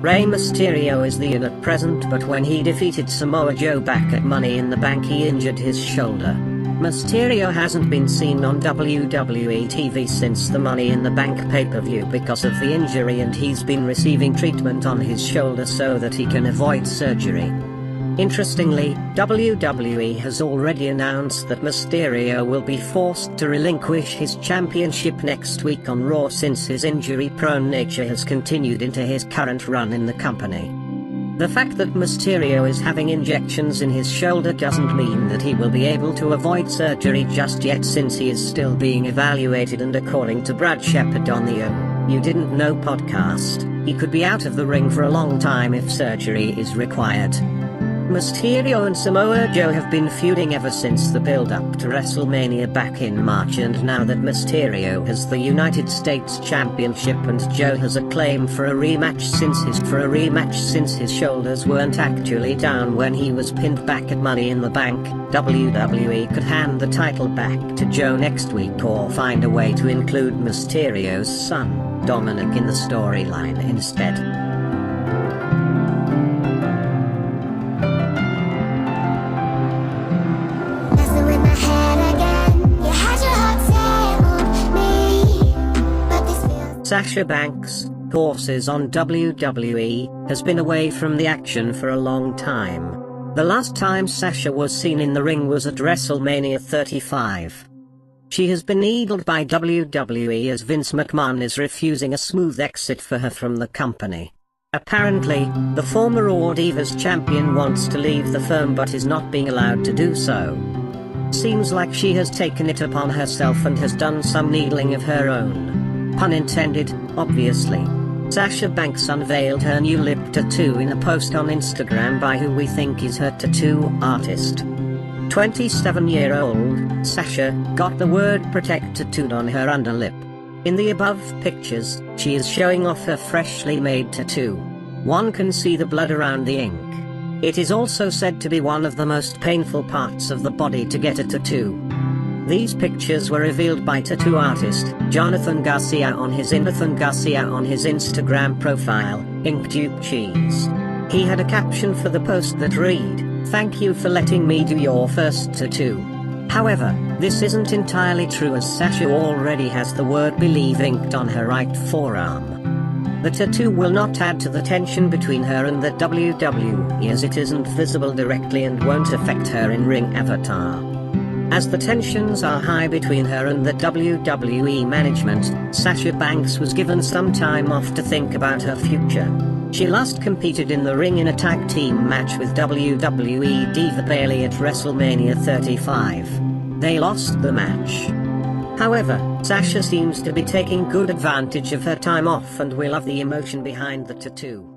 Rey Mysterio is the in at present, but when he defeated Samoa Joe back at Money in the Bank he injured his shoulder. Mysterio hasn't been seen on WWE TV since the Money in the Bank pay-per-view because of the injury, and he's been receiving treatment on his shoulder so that he can avoid surgery. Interestingly, WWE has already announced that Mysterio will be forced to relinquish his championship next week on Raw since his injury-prone nature has continued into his current run in the company. The fact that Mysterio is having injections in his shoulder doesn't mean that he will be able to avoid surgery just yet, since he is still being evaluated, and according to Brad Shepard on the You Didn't Know podcast, he could be out of the ring for a long time if surgery is required. Mysterio and Samoa Joe have been feuding ever since the build-up to WrestleMania back in March, and now that Mysterio has the United States Championship and Joe has a claim for a rematch since his shoulders weren't actually down when he was pinned back at Money in the Bank, WWE could hand the title back to Joe next week or find a way to include Mysterio's son, Dominic, in the storyline instead. Sasha Banks, horses on WWE, has been away from the action for a long time. The last time Sasha was seen in the ring was at WrestleMania 35. She has been needled by WWE as Vince McMahon is refusing a smooth exit for her from the company. Apparently, the former Raw Divas champion wants to leave the firm but is not being allowed to do so. Seems like she has taken it upon herself and has done some needling of her own. Pun intended, obviously. Sasha Banks unveiled her new lip tattoo in a post on Instagram by who we think is her tattoo artist. 27-year-old Sasha got the word protect tattooed on her underlip. In the above pictures, she is showing off her freshly made tattoo. One can see the blood around the ink. It is also said to be one of the most painful parts of the body to get a tattoo. These pictures were revealed by tattoo artist Jonathan Garcia on his Instagram profile, Inkdupe Cheese. He had a caption for the post that read, "Thank you for letting me do your first tattoo." However, this isn't entirely true, as Sasha already has the word believe inked on her right forearm. The tattoo will not add to the tension between her and the WWE, as it isn't visible directly and won't affect her in-ring avatar. As the tensions are high between her and the WWE management, Sasha Banks was given some time off to think about her future. She last competed in the ring in a tag team match with WWE Diva Bayley at WrestleMania 35. They lost the match. However, Sasha seems to be taking good advantage of her time off and we love the emotion behind the tattoo.